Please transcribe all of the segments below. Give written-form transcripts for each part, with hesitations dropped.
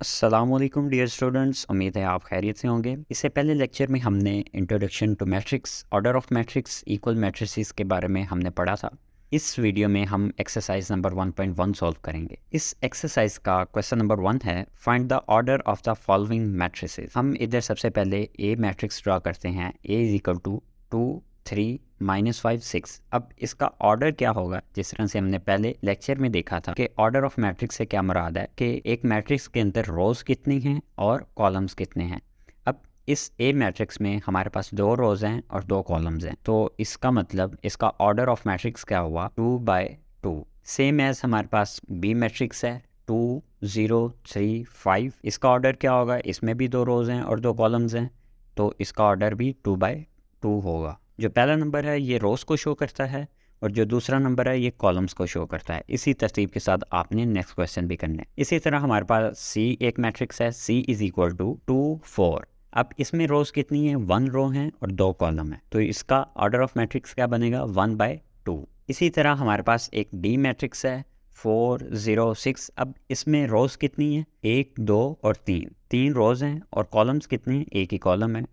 अस्सलामुअलैकुम dear students, उम्मीद है आप खैरियत से होंगे। इससे पहले लेक्चर में हमने introduction to matrix, order of matrix, equal matrices के बारे में हमने पढ़ा था। इस वीडियो में हम एक्सरसाइज नंबर 1.1 सॉल्व करेंगे। इस एक्सरसाइज का क्वेश्चन नंबर 1 है, find the order of the following matrices. हम इधर सबसे पहले ए मैट्रिक्स ड्रा करते हैं। ए इज इक्वल टू 2 3 -5 6। अब इसका ऑर्डर क्या होगा? जिस तरह से हमने पहले लेक्चर में देखा था कि ऑर्डर ऑफ मैट्रिक्स से क्या मुराद है कि एक मैट्रिक्स के अंदर रोज कितनी हैं और कॉलम्स कितने हैं। अब इस ए मैट्रिक्स में हमारे पास 2 रोज हैं और 2 कॉलम्स हैं, तो इसका मतलब इसका ऑर्डर ऑफ मैट्रिक्स क्या हुआ? 2/2। सेम एज हमारे पास बी मैट्रिक्स है 2 0 3 5। इसका ऑर्डर क्या होगा? इसमें भी 2 रोज हैं और 2 कॉलम्स हैं, तो इसका ऑर्डर भी 2/2 होगा। जो पहला नंबर है ये रोज को शो करता है और जो दूसरा नंबर है ये कॉलम्स को शो करता है। इसी तरतीब के साथ आपने नेक्स्ट क्वेश्चन भी करना है। इसी तरह हमारे पास सी एक मैट्रिक्स है। सी इज इक्वल टू 2 4। अब इसमें रोज कितनी है? 1 रो है और 2 कॉलम है, तो इसका ऑर्डर ऑफ मैट्रिक्स क्या बनेगा? 1/2। इसी तरह हमारे पास एक डी मैट्रिक्स है 4 0 6। अब इसमें रोज कितनी है? 1 2 और 3 रोज हैं और कॉलम्स कितने हैं? एक ही कॉलम है,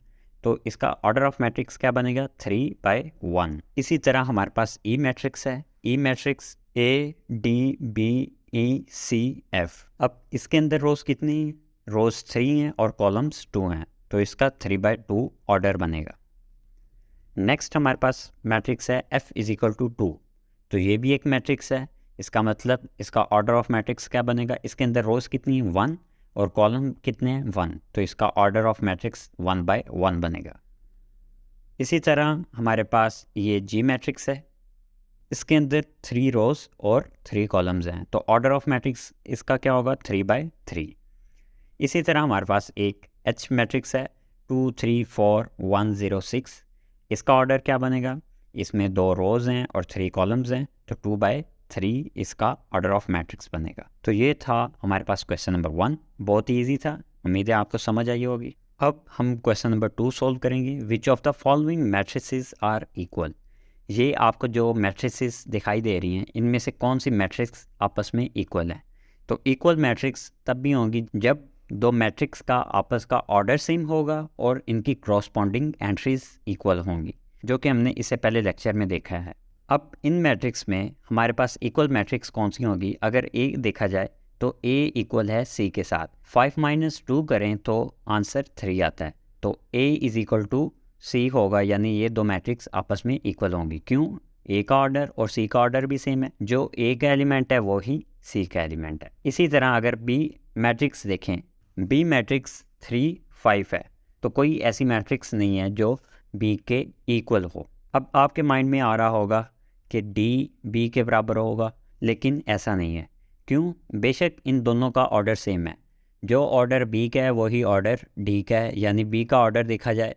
तो इसका ऑर्डर ऑफ मैट्रिक्स क्या बनेगा? 3/1। इसी तरह हमारे पास ई मैट्रिक्स है। E matrix A D B E C F. अब इसके अंदर रोज कितनी? रोज 3 हैं और कॉलम्स 2 हैं, तो इसका 3/2 ऑर्डर बनेगा। नेक्स्ट हमारे पास मैट्रिक्स है एफ इज इक्वल टू 2। तो ये भी एक मैट्रिक्स है। इसका मतलब इसका ऑर्डर ऑफ मैट्रिक्स क्या बनेगा? इसके अंदर रोज कितनी है? 1 और कॉलम कितने हैं? 1, तो इसका ऑर्डर ऑफ मैट्रिक्स 1/1 बनेगा। इसी तरह हमारे पास ये जी मैट्रिक्स है। इसके अंदर 3 रोज और 3 कॉलम्स हैं, तो ऑर्डर ऑफ मैट्रिक्स इसका क्या होगा? 3/3। इसी तरह हमारे पास एक एच मैट्रिक्स है 2 3 4 1 0 6। इसका ऑर्डर क्या बनेगा? इसमें 2 रोज हैं और 3 कॉलम्स हैं, तो 2/3 इसका ऑर्डर ऑफ मैट्रिक्स बनेगा। तो ये था हमारे पास क्वेश्चन नंबर 1। बहुत ही ईजी था, उम्मीद है आपको समझ आई होगी। अब हम क्वेश्चन नंबर 2 सॉल्व करेंगे। Which of the following matrices are equal. ये आपको जो मैट्रिसेस दिखाई दे रही हैं, इनमें से कौन सी मैट्रिक्स आपस में इक्वल है? तो इक्वल मैट्रिक्स तब भी होंगी जब 2 मैट्रिक्स का आपस का ऑर्डर सेम होगा और इनकी क्रॉसपॉन्डिंग एंट्रीज इक्वल होंगी, जो कि हमने इससे पहले लेक्चर में देखा है। अब इन मैट्रिक्स में हमारे पास इक्वल मैट्रिक्स कौन सी होगी? अगर ए देखा जाए तो ए इक्वल है सी के साथ। 5 - 2 करें तो आंसर 3 आता है, तो ए इज इक्वल टू सी होगा, यानी ये 2 मैट्रिक्स आपस में इक्वल होंगी। क्यों? ए का ऑर्डर और सी का ऑर्डर भी सेम है, जो ए का एलिमेंट है वो ही सी का एलिमेंट है। इसी तरह अगर बी मैट्रिक्स देखें, बी मैट्रिक्स 3 5 है, तो कोई ऐसी मैट्रिक्स नहीं है जो बी के इक्वल हो। अब आपके माइंड में आ रहा होगा कि डी बी के बराबर होगा, लेकिन ऐसा नहीं है। क्यों? बेशक इन दोनों का ऑर्डर सेम है, जो ऑर्डर बी का है वही ऑर्डर डी का है, यानी बी का ऑर्डर देखा जाए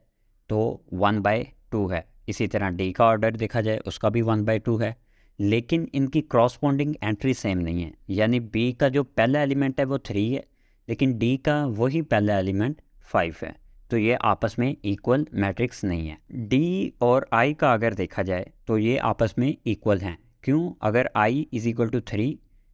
तो 1/2 है। इसी तरह डी का ऑर्डर देखा जाए उसका भी 1/2 है, लेकिन इनकी क्रॉसपॉन्डिंग एंट्री सेम नहीं है। यानी बी का जो पहला एलिमेंट है वो 3 है, लेकिन डी का वही पहला एलिमेंट 5 है, तो ये आपस में इक्वल मैट्रिक्स नहीं है। डी और आई का अगर देखा जाए तो ये आपस में इक्वल हैं। क्यों? अगर आई इज इक्वल टू 3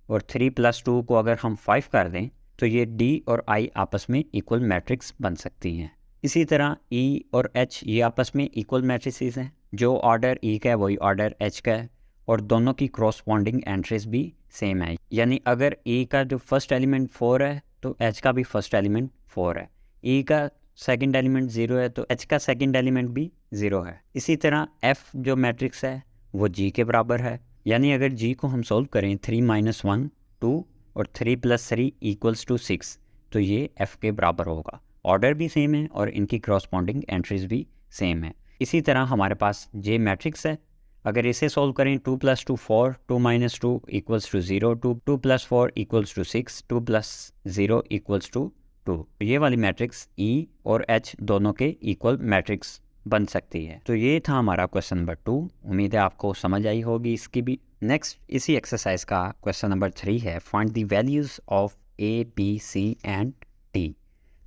और 3 + 2 को अगर हम 5 कर दें तो ये डी और आई आपस में इक्वल मैट्रिक्स बन सकती हैं। इसी तरह ई और एच ये आपस में इक्वल मैट्रिसेस हैं, जो ऑर्डर ई का है वही ऑर्डर एच का है, और दोनों की क्रॉसपॉन्डिंग एंट्रीज भी सेम है। यानी अगर ई का जो फर्स्ट एलिमेंट 4 है तो एच का भी फर्स्ट एलिमेंट 4 है। ई का सेकंड एलिमेंट 0 है तो एच का सेकंड एलिमेंट भी 0 है। इसी तरह एफ जो मैट्रिक्स है वो जी के बराबर है, यानी अगर जी को हम सोल्व करें 3 - 1 2 और 3 + 3 = 6, तो ये एफ के बराबर होगा। ऑर्डर भी सेम है और इनकी क्रॉसपॉन्डिंग एंट्रीज भी सेम है। इसी तरह हमारे पास जे मैट्रिक्स है। अगर इसे सोल्व करें 2 + 2 4 2 - 2 = 0 2 + 4 = 6 2 + 0 = 2। ये वाली मैट्रिक्स ई और एच दोनों के इक्वल मैट्रिक्स बन सकती है। तो ये था हमारा क्वेश्चन नंबर 2। उम्मीद है आपको समझ आई होगी इसकी भी। नेक्स्ट इसी एक्सरसाइज का क्वेश्चन नंबर 3 है, find the values of A B C and D.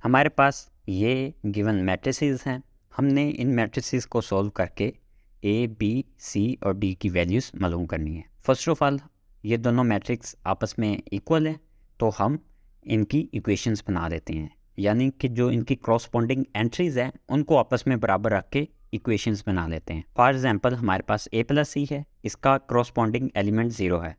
हमारे पास ये गिवन मैट्रिसेस हैं। हमने इन मैट्रिसेस को सॉल्व करके ए बी सी और डी की वैल्यूज़ मालूम करनी है। फर्स्ट ऑफ ऑल ये दोनों मैट्रिक्स आपस में इक्वल है, तो हम इनकी इक्वेशंस बना देते हैं, यानी कि जो इनकी क्रॉसपॉन्डिंग एंट्रीज हैं उनको आपस में बराबर रख के इक्वेशंस बना लेते हैं। फॉर एग्जांपल हमारे पास a प्लस सी है, इसका क्रॉसपॉन्डिंग एलिमेंट 0 है,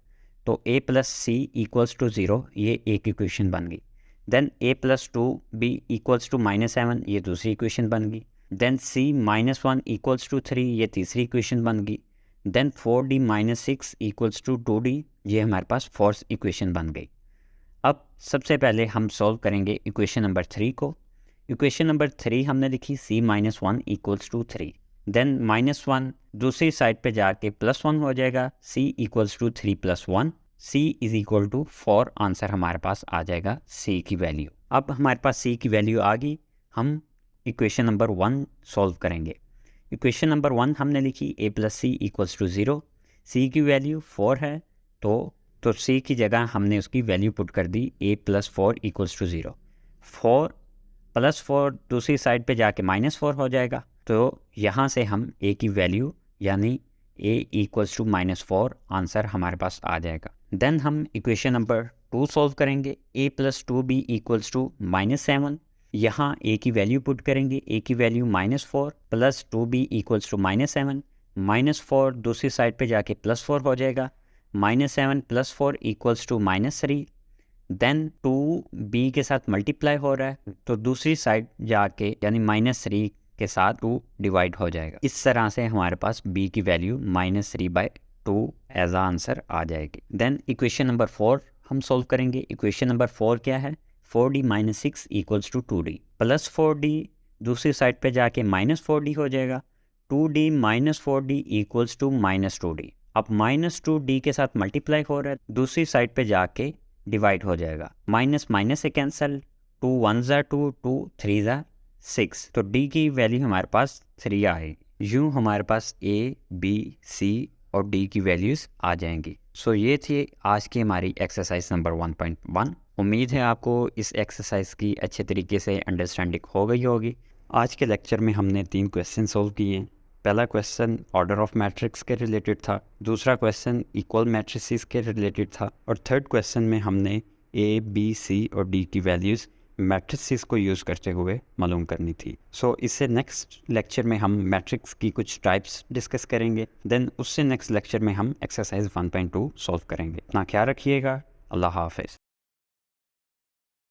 तो a plus C equals to 0, ये एक इक्वेशन बन गई। Then a plus 2b equals to -7, ये दूसरी इक्वेशन बन गई। देन c -1 इक्वल्स टू 3, ये तीसरी इक्वेशन बन गई। Then 4d -6 equals to 2d, ये हमारे पास फोर्थ इक्वेशन बन गई। अब सबसे पहले हम सॉल्व करेंगे इक्वेशन नंबर 3 को। इक्वेशन नंबर 3 हमने लिखी c -1 इक्वल्स टू 3। देन -1 दूसरी साइड पे जाके +1 हो जाएगा, c equals to 3 + 1, c is equal to 4। Answer हमारे पास आ जाएगा c की वैल्यू। अब हमारे पास c की वैल्यू आ गई, हम इक्वेशन नंबर 1 सॉल्व करेंगे। इक्वेशन नंबर 1 हमने लिखी a plus C equals to 0, c की वैल्यू 4 है, तो c की जगह हमने उसकी वैल्यू पुट कर दी a प्लस 4 इक्वल्स टू 0। 4 + 4 दूसरी साइड पे जाके -4 हो जाएगा, तो यहाँ से हम a की वैल्यू यानी a इक्वल्स टू -4 आंसर हमारे पास आ जाएगा। देन हम इक्वेशन नंबर 2 सॉल्व करेंगे। a plus 2b equals to -7, यहाँ a की वैल्यू पुट करेंगे, a की value -4 plus 2b equals to -7, -4 दूसरी साइड पे जाके +4 हो जाएगा, -7 + 4 इक्वल्स टू -3। देन 2b के साथ मल्टीप्लाई हो रहा है, तो दूसरी साइड जाके यानी -3 के साथ 2 डिवाइड हो जाएगा। इस तरह से हमारे पास b की वैल्यू -3/2 एज आ आंसर आ जाएगी। देन इक्वेशन नंबर 4 हम सॉल्व करेंगे। इक्वेशन नंबर 4 क्या है? 4d - 6 equals to 2d, plus 4d दूसरी साइड पे जाके -4d हो जाएगा, 2d - 4d equals to -2d। अब -2d के साथ मल्टीप्लाई हो रहा है, दूसरी साइड पे जाके डिवाइड हो जाएगा, माइनस माइनस से कैंसिल, 2 1 = 2, 2 3 = 6, तो d की वैल्यू हमारे पास 3 आएगी। यूँ हमारे पास a, b, c और d की वैल्यूज़ आ जाएंगी। सो ये थी आज की हमारी एक्सरसाइज नंबर 1.1। उम्मीद है आपको इस एक्सरसाइज की अच्छे तरीके से अंडरस्टैंडिंग हो गई होगी। आज के लेक्चर में हमने 3 क्वेश्चन सॉल्व किए हैं। पहला क्वेश्चन ऑर्डर ऑफ मैट्रिक्स के रिलेटेड था, दूसरा क्वेश्चन इक्वल मैट्रिसेस के रिलेटेड था, और थर्ड क्वेश्चन में हमने a, b, c और d की वैल्यूज़ मैट्रिसेस को यूज़ करते हुए मालूम करनी थी। सो इससे नेक्स्ट लेक्चर में हम मैट्रिक्स की कुछ टाइप्स डिस्कस करेंगे। देन उससे नेक्स्ट लेक्चर में हम एक्सरसाइज 1.2 सॉल्व करेंगे। अपना ख्याल रखिएगा। अल्लाह हाफ़िज़।